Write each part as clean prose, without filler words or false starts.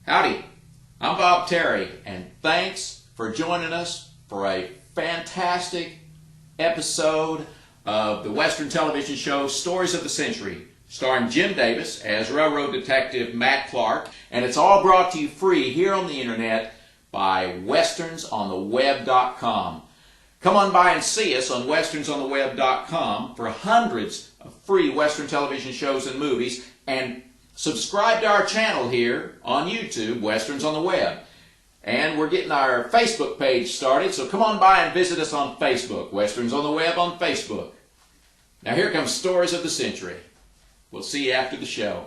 Howdy, I'm Bob Terry, and thanks for joining us for a fantastic episode of the Western television show Stories of the Century, starring Jim Davis as Railroad Detective Matt Clark, and it's all brought to you free here on the internet by westernsontheweb.com. Come on by and see us on westernsontheweb.com for hundreds of free Western television shows and movies, and subscribe to our channel here on YouTube, Westerns on the Web. And we're getting our Facebook page started, so come on by and visit us on Facebook, Westerns on the Web on Facebook. Now here comes Stories of the Century. We'll see you after the show.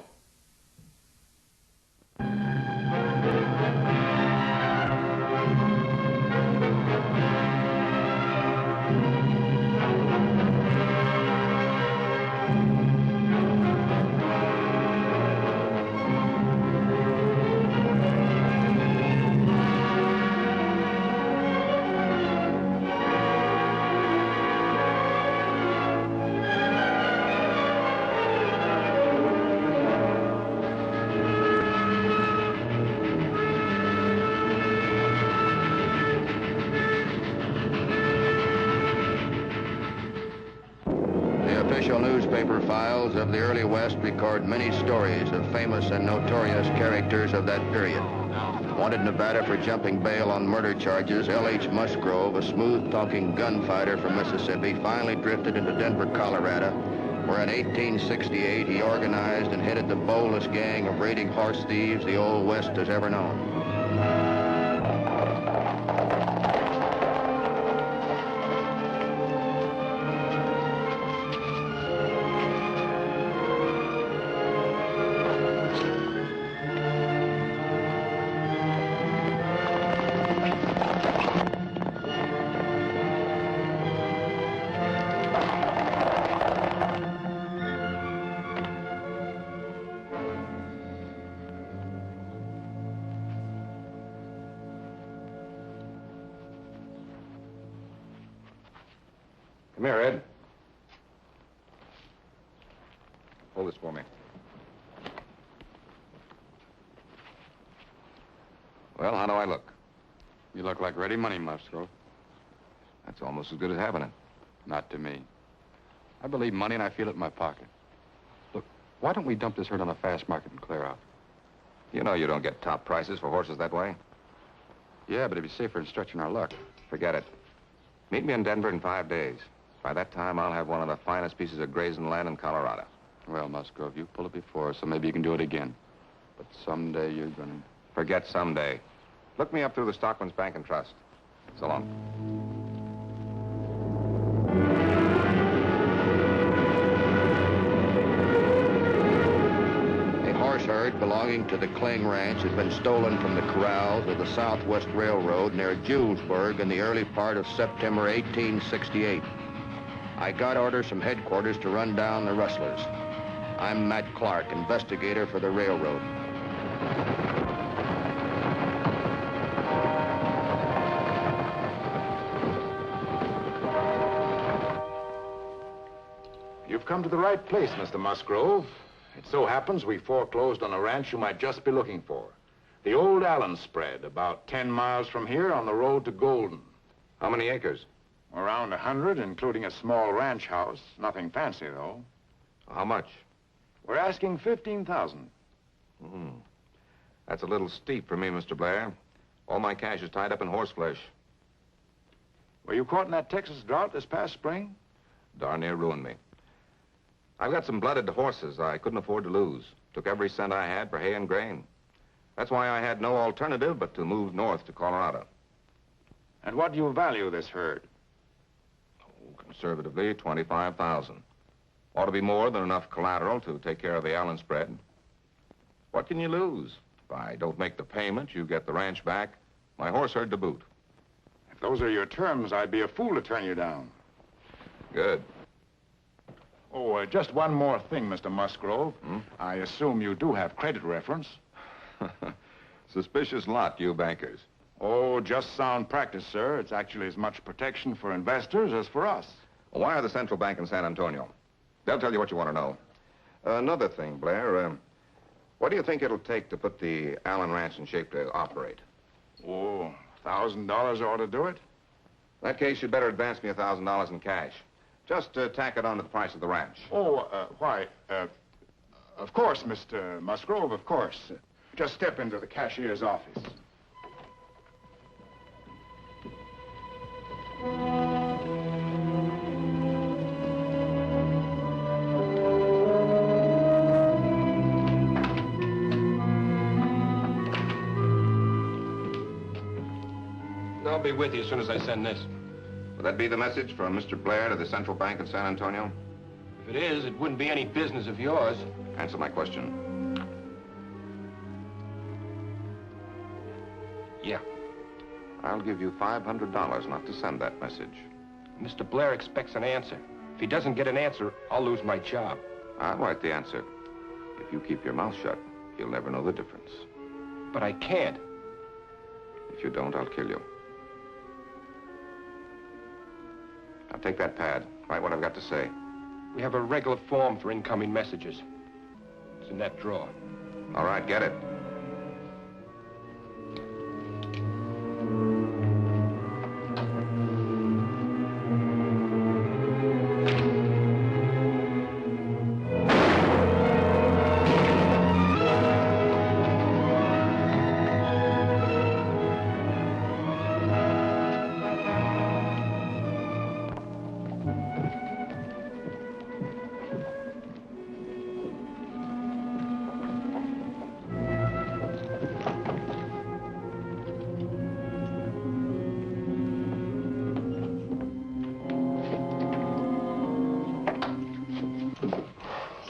Newspaper files of the early West record many stories of famous and notorious characters of that period. Wanted in Nevada for jumping bail on murder charges, L.H. Musgrove, a smooth-talking gunfighter from Mississippi, finally drifted into Denver, Colorado, where in 1868 he organized and headed the boldest gang of raiding horse thieves the Old West has ever known. Come here, Ed. Hold this for me. Well, how do I look? You look like ready money, Musgrove. That's almost as good as having it. Not to me. I believe money and I feel it in my pocket. Look, why don't we dump this herd on a fast market and clear out? You know you don't get top prices for horses that way. Yeah, but it'd be safer than stretching our luck. Forget it. Meet me in Denver in 5 days. By that time, I'll have one of the finest pieces of grazing land in Colorado. Well, Musgrove, you've pulled it before, so maybe you can do it again. But someday you're gonna... Forget someday. Look me up through the Stockman's Bank and Trust. So long. A horse herd belonging to the Kling Ranch has been stolen from the corrals of the Southwest Railroad near Julesburg in the early part of September 1868. I got orders from headquarters to run down the rustlers. I'm Matt Clark, investigator for the railroad. You've come to the right place, Mr. Musgrove. It so happens we foreclosed on a ranch you might just be looking for. The old Allen spread, about 10 miles from here on the road to Golden. How many acres? Around 100, including a small ranch house. Nothing fancy, though. How much? We're asking $15,000. That's a little steep for me, Mr. Blair. All my cash is tied up in horseflesh. Were you caught in that Texas drought this past spring? Darn near ruined me. I've got some blooded horses I couldn't afford to lose. Took every cent I had for hay and grain. That's why I had no alternative but to move north to Colorado. And what do you value this herd? Conservatively, $25,000. Ought to be more than enough collateral to take care of the Allen spread. What can you lose? If I don't make the payment, you get the ranch back, my horse herd to boot. If those are your terms, I'd be a fool to turn you down. Good. Oh, just one more thing, Mr. Musgrove. I assume you do have credit reference. Suspicious lot, you bankers. Oh, just sound practice, sir. It's actually as much protection for investors as for us. Well, wire the Central Bank in San Antonio. They'll tell you what you want to know. Another thing, Blair. What do you think it'll take to put the Allen Ranch in shape to operate? Oh, $1,000 ought to do it. In that case, you'd better advance me $1,000 in cash. Just tack it on to the price of the ranch. Oh, why? Of course, Mr. Musgrove, of course. Just step into the cashier's office. I'll be with you as soon as I send this. Would that be the message from Mr. Blair to the Central Bank in San Antonio? If it is, it wouldn't be any business of yours. Answer my question. Yeah. I'll give you $500 not to send that message. Mr. Blair expects an answer. If he doesn't get an answer, I'll lose my job. I'll write the answer. If you keep your mouth shut, you'll never know the difference. But I can't. If you don't, I'll kill you. Now take that pad. Write what I've got to say. We have a regular form for incoming messages. It's in that drawer. All right, get it.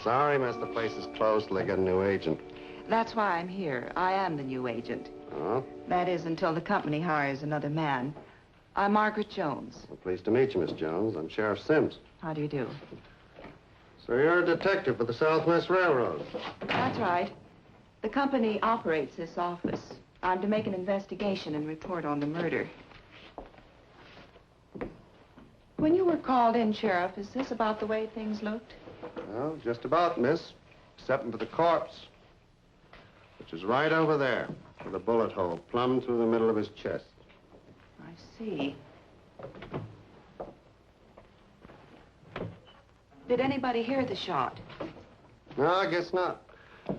Sorry, miss, the place is closed till they get a new agent. That's why I'm here. I am the new agent. Oh? That is, until the company hires another man. I'm Margaret Jones. Well, pleased to meet you, Miss Jones. I'm Sheriff Sims. How do you do? So you're a detective for the Southwest Railroad. That's right. The company operates this office. I'm to make an investigation and report on the murder. When you were called in, Sheriff, is this about the way things looked? Well, just about, miss. Except for the corpse, which is right over there, with a bullet hole plumb through the middle of his chest. I see. Did anybody hear the shot? No, I guess not.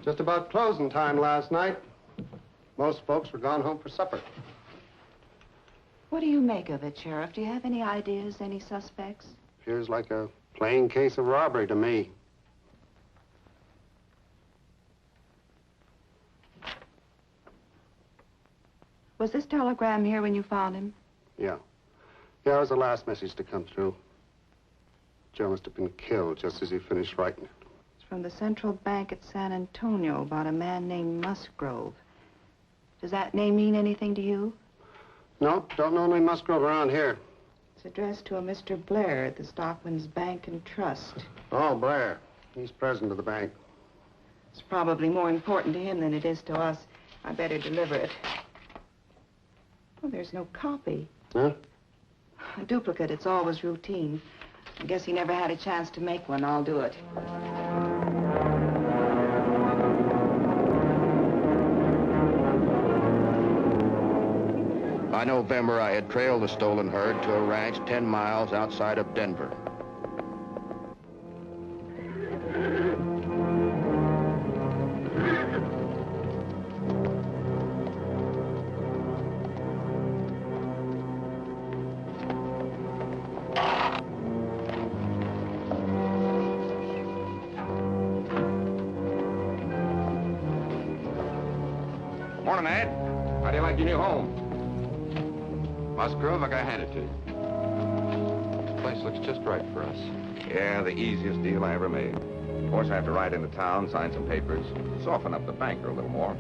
Just about closing time last night. Most folks were gone home for supper. What do you make of it, Sheriff? Do you have any ideas, any suspects? Appears like a plain case of robbery to me. Was this telegram here when you found him? Yeah. Yeah, it was the last message to come through. Joe must have been killed just as he finished writing it. It's from the Central Bank at San Antonio about a man named Musgrove. Does that name mean anything to you? No, don't know any Musgrove around here. It's addressed to a Mr. Blair at the Stockman's Bank and Trust. Oh, Blair. He's president of the bank. It's probably more important to him than it is to us. I better deliver it. Oh, there's no copy. Huh? A duplicate, it's always routine. I guess he never had a chance to make one. I'll do it. By November, I had trailed the stolen herd to a ranch 10 miles outside of Denver. Morning, Ed. How do you like your new home? Musgrove, I gotta hand it to you. This place looks just right for us. Yeah, the easiest deal I ever made. Of course, I have to ride into town, sign some papers, soften up the banker a little more.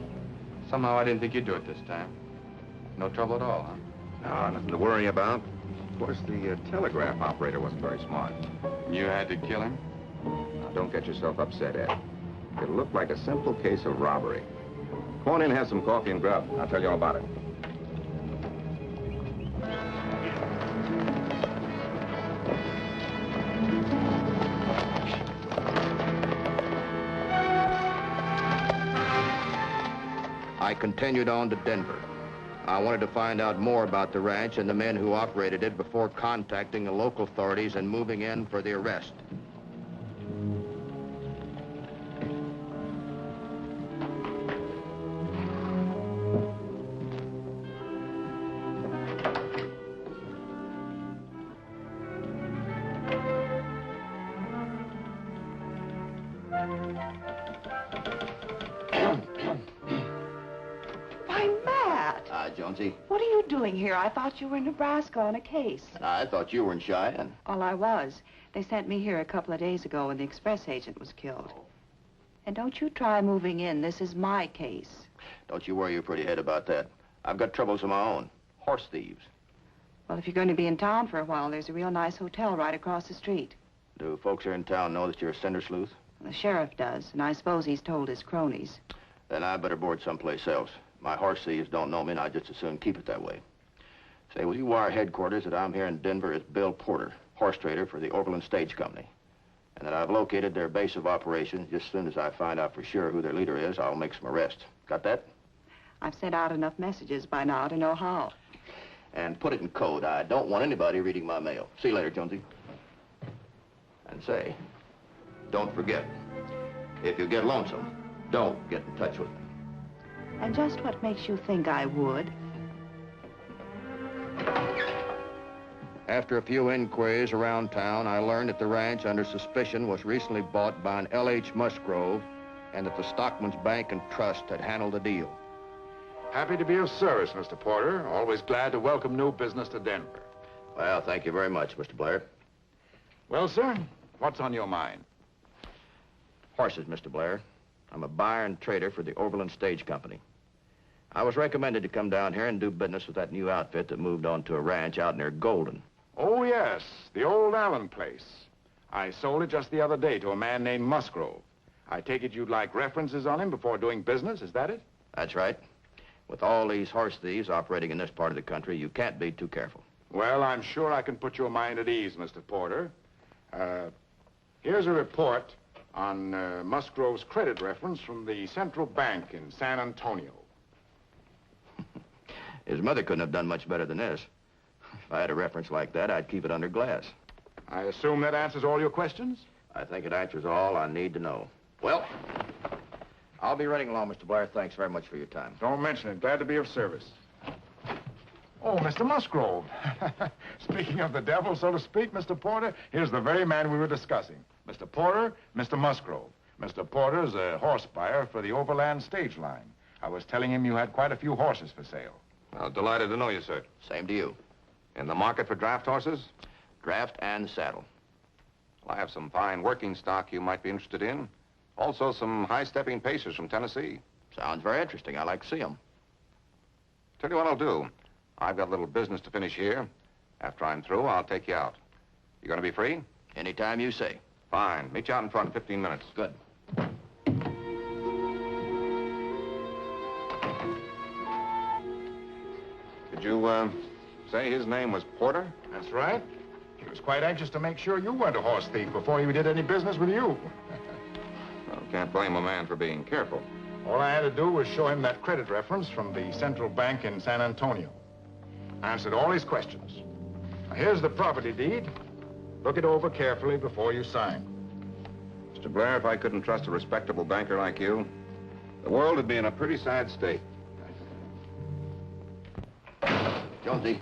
Somehow I didn't think you'd do it this time. No trouble at all, huh? No, nothing to worry about. Of course, the telegraph operator wasn't very smart. You had to kill him? Now, don't get yourself upset, Ed. It looked like a simple case of robbery. Come on in and have some coffee and grub. I'll tell you all about it. I continued on to Denver. I wanted to find out more about the ranch and the men who operated it before contacting the local authorities and moving in for the arrest. Jonesy. What are you doing here? I thought you were in Nebraska on a case. I thought you were in Cheyenne. Well, I was. They sent me here a couple of days ago when the express agent was killed. And don't you try moving in. This is my case. Don't you worry your pretty head about that. I've got troubles of my own. Horse thieves. Well, if you're going to be in town for a while, there's a real nice hotel right across the street. Do folks here in town know that you're a cinder sleuth? The sheriff does, and I suppose he's told his cronies. Then I better board someplace else. My horse thieves don't know me, and I'd just as soon keep it that way. Say, will you wire headquarters that I'm here in Denver as Bill Porter, horse trader for the Overland Stage Company, and that I've located their base of operations. Just as soon as I find out for sure who their leader is, I'll make some arrests. Got that? I've sent out enough messages by now to know how. And put it in code. I don't want anybody reading my mail. See you later, Jonesy. And say, don't forget, if you get lonesome, don't get in touch with me. And just what makes you think I would? After a few inquiries around town, I learned that the ranch under suspicion was recently bought by an L.H. Musgrove and that the Stockman's Bank and Trust had handled the deal. Happy to be of service, Mr. Porter. Always glad to welcome new business to Denver. Well, thank you very much, Mr. Blair. Well, sir, what's on your mind? Horses, Mr. Blair. I'm a buyer and trader for the Overland Stage Company. I was recommended to come down here and do business with that new outfit that moved on to a ranch out near Golden. Oh, yes, the old Allen place. I sold it just the other day to a man named Musgrove. I take it you'd like references on him before doing business, is that it? That's right. With all these horse thieves operating in this part of the country, you can't be too careful. Well, I'm sure I can put your mind at ease, Mr. Porter. Here's a report on Musgrove's credit reference from the Central Bank in San Antonio. His mother couldn't have done much better than this. If I had a reference like that, I'd keep it under glass. I assume that answers all your questions? I think it answers all I need to know. Well, I'll be running along, Mr. Blair. Thanks very much for your time. Don't mention it. Glad to be of service. Oh, Mr. Musgrove. Speaking of the devil, so to speak, Mr. Porter, here's the very man we were discussing. Mr. Porter, Mr. Musgrove. Mr. Porter's a horse buyer for the Overland Stage Line. I was telling him you had quite a few horses for sale. Well, delighted to know you, sir. Same to you. In the market for draft horses? Draft and saddle. Well, I have some fine working stock you might be interested in. Also, some high-stepping pacers from Tennessee. Sounds very interesting. I'd like to see them. Tell you what I'll do. I've got a little business to finish here. After I'm through, I'll take you out. You gonna be free? Anytime you say. Fine. Meet you out in front in 15 minutes. Good. Did you, say his name was Porter? That's right. He was quite anxious to make sure you weren't a horse thief before he did any business with you. Well, can't blame a man for being careful. All I had to do was show him that credit reference from the Central Bank in San Antonio. I answered all his questions. Now, here's the property deed. Look it over carefully before you sign. Mr. Blair, if I couldn't trust a respectable banker like you, the world would be in a pretty sad state. Jonesy.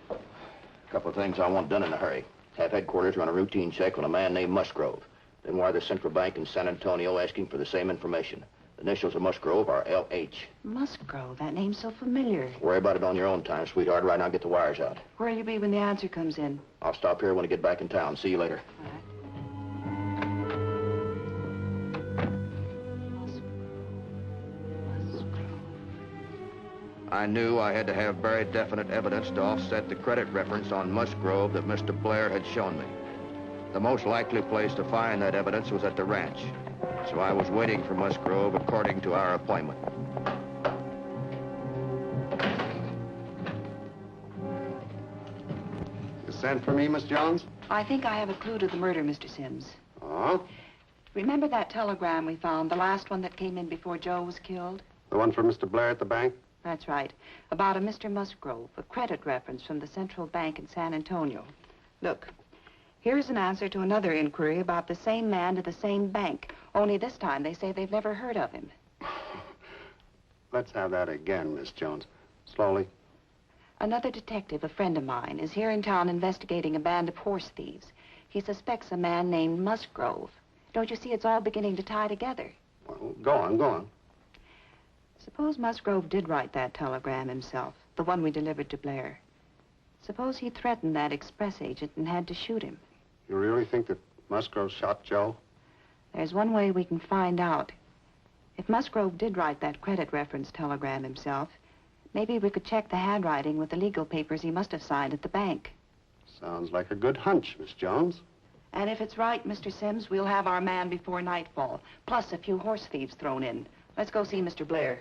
A couple of things I want done in a hurry. Have headquarters run a routine check on a man named Musgrove. Then wire the Central Bank in San Antonio asking for the same information. The initials of Musgrove are L.H. Musgrove, that name's so familiar. Worry about it on your own time, sweetheart. Right now, get the wires out. Where'll you be when the answer comes in? I'll stop here when I get back in town. See you later. All right. I knew I had to have very definite evidence to offset the credit reference on Musgrove that Mr. Blair had shown me. The most likely place to find that evidence was at the ranch. So I was waiting for Musgrove according to our appointment. You sent for me, Miss Jones? I think I have a clue to the murder, Mr. Sims. Oh? Remember that telegram we found, the last one that came in before Joe was killed? The one from Mr. Blair at the bank? That's right. About a Mr. Musgrove, a credit reference from the Central Bank in San Antonio. Look, here's an answer to another inquiry about the same man to the same bank. Only this time they say they've never heard of him. Let's have that again, Miss Jones. Slowly. Another detective, a friend of mine, is here in town investigating a band of horse thieves. He suspects a man named Musgrove. Don't you see it's all beginning to tie together? Well, go on. Suppose Musgrove did write that telegram himself, the one we delivered to Blair. Suppose he threatened that express agent and had to shoot him. You really think that Musgrove shot Joe? There's one way we can find out. If Musgrove did write that credit reference telegram himself, maybe we could check the handwriting with the legal papers he must have signed at the bank. Sounds like a good hunch, Miss Jones. And if it's right, Mr. Sims, we'll have our man before nightfall, plus a few horse thieves thrown in. Let's go see Mr. Blair.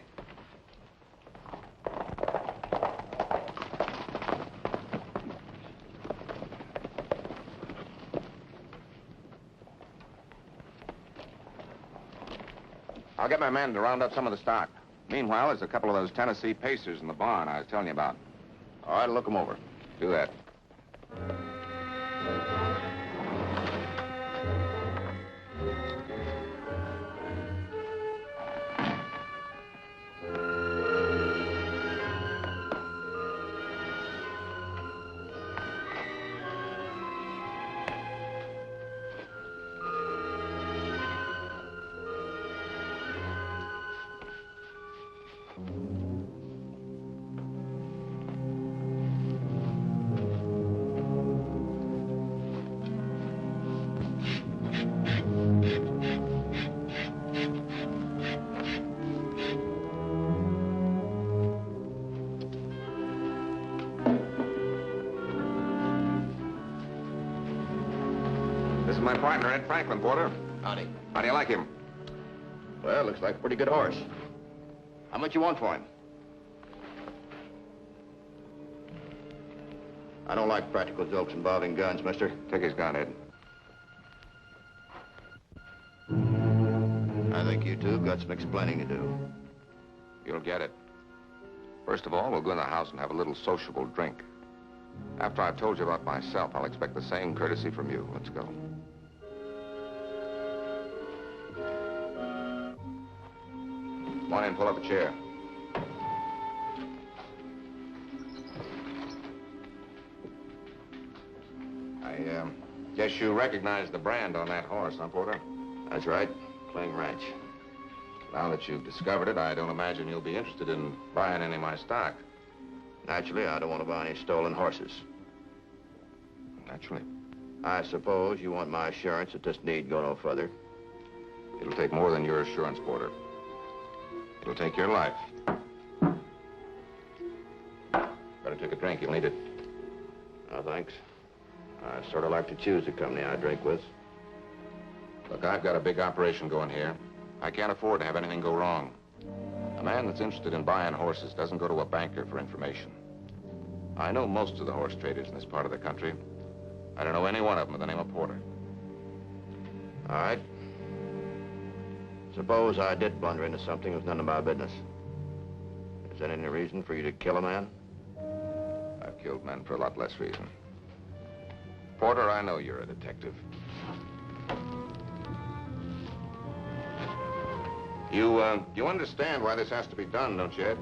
I'll get my men to round up some of the stock. Meanwhile, there's a couple of those Tennessee Pacers in the barn I was telling you about. All right, look them over. Do that. This is my partner, Ed Franklin, Porter. Howdy. How do you like him? Well, looks like a pretty good horse. How much you want for him? I don't like practical jokes involving guns, mister. Take his gun, Ed. I think you two got some explaining to do. You'll get it. First of all, we'll go in the house and have a little sociable drink. After I've told you about myself, I'll expect the same courtesy from you. Let's go. Come on in, pull up a chair. I guess you recognize the brand on that horse, huh, Porter? That's right. Cling Ranch. Now that you've discovered it, I don't imagine you'll be interested in buying any of my stock. Naturally, I don't want to buy any stolen horses. Naturally. I suppose you want my assurance that this need go no further. It'll take more than your assurance, Porter. It'll take your life. Better take a drink. You'll need it. No, thanks. I sort of like to choose the company I drink with. Look, I've got a big operation going here. I can't afford to have anything go wrong. A man that's interested in buying horses doesn't go to a banker for information. I know most of the horse traders in this part of the country. I don't know any one of them with the name of Porter. All right. Suppose I did blunder into something that was none of my business. Is there any reason for you to kill a man? I've killed men for a lot less reason. Porter, I know you're a detective. You understand why this has to be done, don't you, Ed?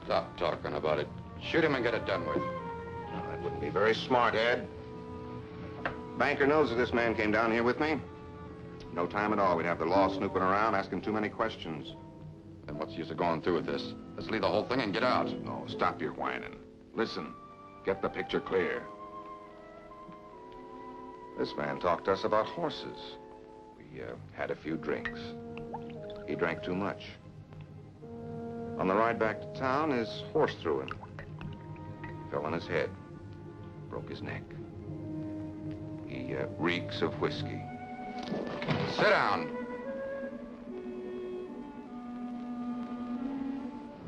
Stop talking about it. Shoot him and get it done with. No, that wouldn't be very smart, Ed. Banker knows that this man came down here with me. No time at all. We'd have the law snooping around, asking too many questions. Then what's the use of going through with this? Let's leave the whole thing and get out. No, stop your whining. Listen, get the picture clear. This man talked to us about horses. We had a few drinks. He drank too much. On the ride back to town, his horse threw him. Fell on his head. Broke his neck. He reeks of whiskey. Sit down.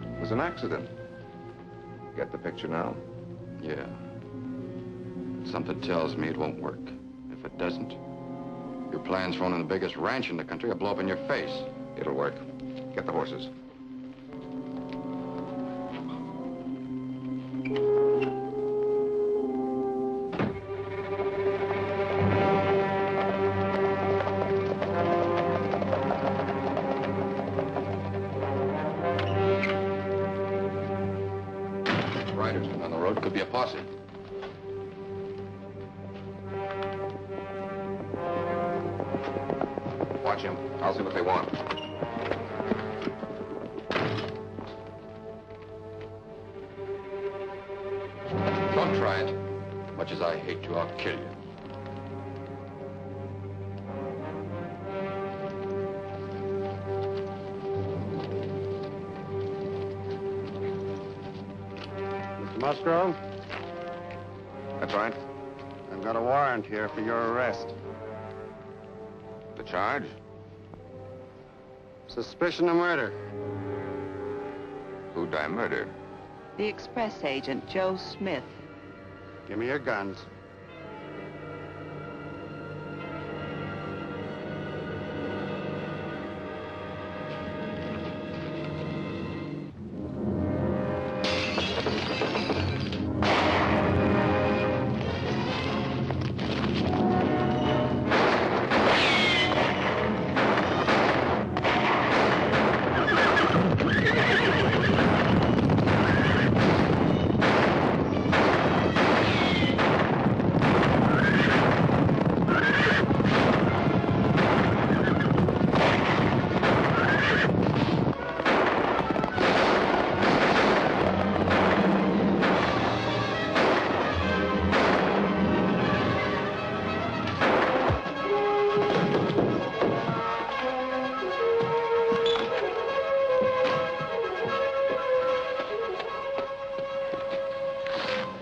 It was an accident. Get the picture now? Yeah. Something tells me it won't work. If it doesn't, Your plan's for owning the biggest ranch in the country will blow up in your face. It'll work. Get the horses. Riders on the road could be a posse. Watch him. I'll see what they want. Don't try it. Much as I hate you, I'll kill you. Mr. Musgrove, That's right. I've got a warrant here for your arrest. The charge? Suspicion of murder. Who'd I murder? The express agent, Joe Smith. Give me your guns.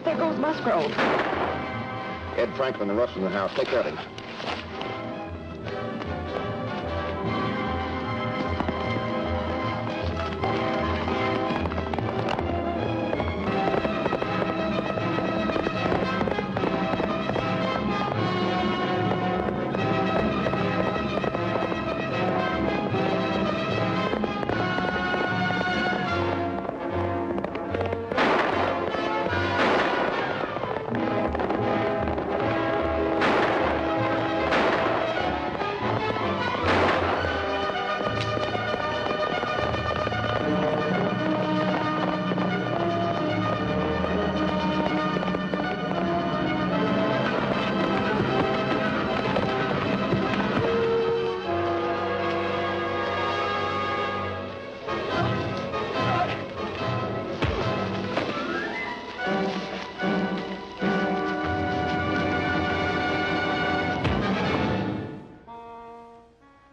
There goes Musgrove. Ed Franklin and Russ in the house. Take that in.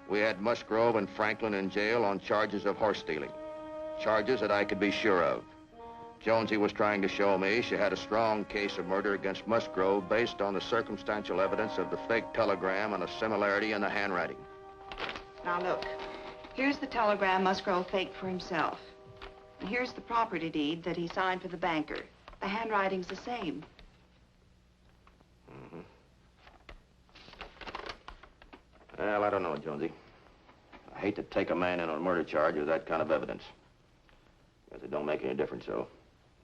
We had Musgrove and Franklin in jail on charges of horse stealing. Charges that I could be sure of. Jonesy was trying to show me she had a strong case of murder against Musgrove based on the circumstantial evidence of the fake telegram and a similarity in the handwriting. Now look, here's the telegram Musgrove faked for himself. And here's the property deed that he signed for the banker. The handwriting's the same. Well, I don't know, Jonesy. I hate to take a man in on a murder charge with that kind of evidence. Guess it don't make any difference, though.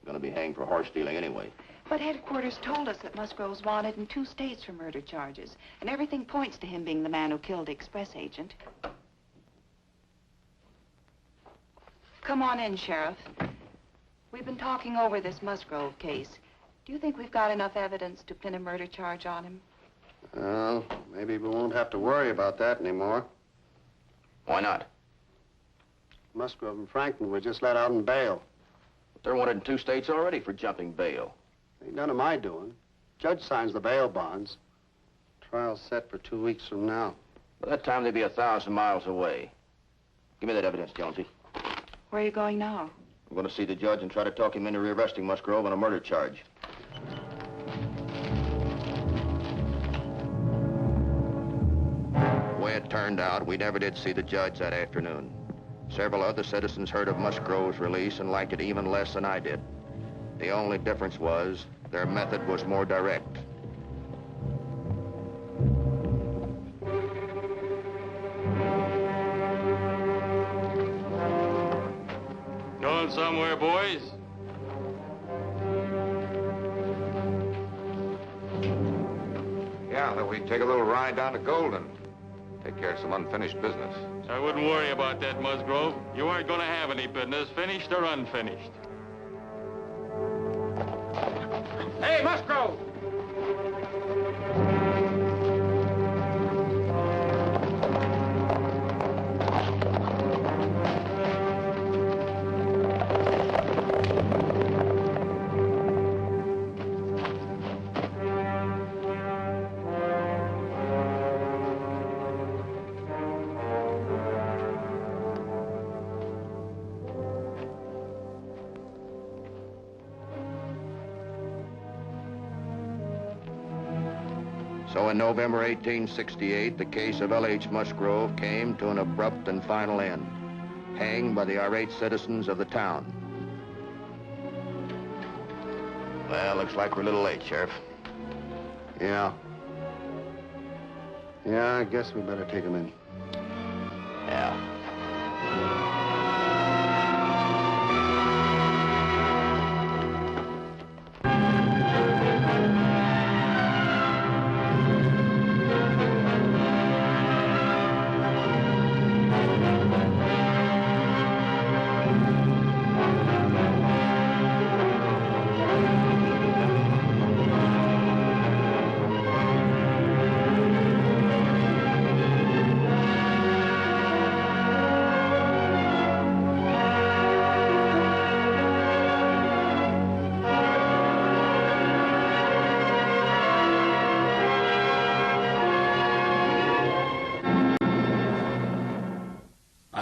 I'm gonna be hanged for horse stealing anyway. But headquarters told us that Musgrove's wanted in 2 states for murder charges. And everything points to him being the man who killed the express agent. Come on in, Sheriff. We've been talking over this Musgrove case. Do you think we've got enough evidence to pin a murder charge on him? Well, maybe we won't have to worry about that anymore. Why not? Musgrove and Franklin were just let out on bail. They're wanted in 2 states already for jumping bail. Ain't none of my doing. Judge signs the bail bonds. Trial's set for 2 weeks from now. By that time, they'd be 1,000 miles away. Give me that evidence, Jonesy. Where are you going now? I'm going to see the judge and try to talk him into rearresting Musgrove on a murder charge. The way it turned out, we never did see the judge that afternoon. Several other citizens heard of Musgrove's release and liked it even less than I did. The only difference was their method was more direct. around somewhere, boys? Yeah, that we take a little ride down to Golden. Take care of some unfinished business. I wouldn't worry about that, Musgrove. You aren't going to have any business, finished or unfinished. Hey, Musgrove! So in November 1868, the case of L.H. Musgrove came to an abrupt and final end, hanged by the irate citizens of the town. Well, looks like we're a little late, Sheriff. Yeah. Yeah, I guess we better take him in. Yeah.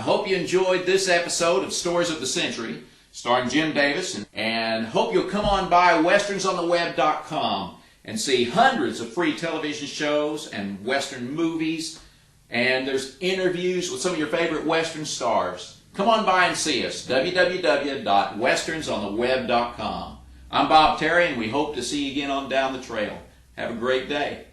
I hope you enjoyed this episode of Stories of the Century, starring Jim Davis, and hope you'll come on by westernsontheweb.com and see hundreds of free television shows and Western movies, and there's interviews with some of your favorite Western stars. Come on by and see us, www.westernsontheweb.com. I'm Bob Terry, and we hope to see you again on Down the Trail. Have a great day.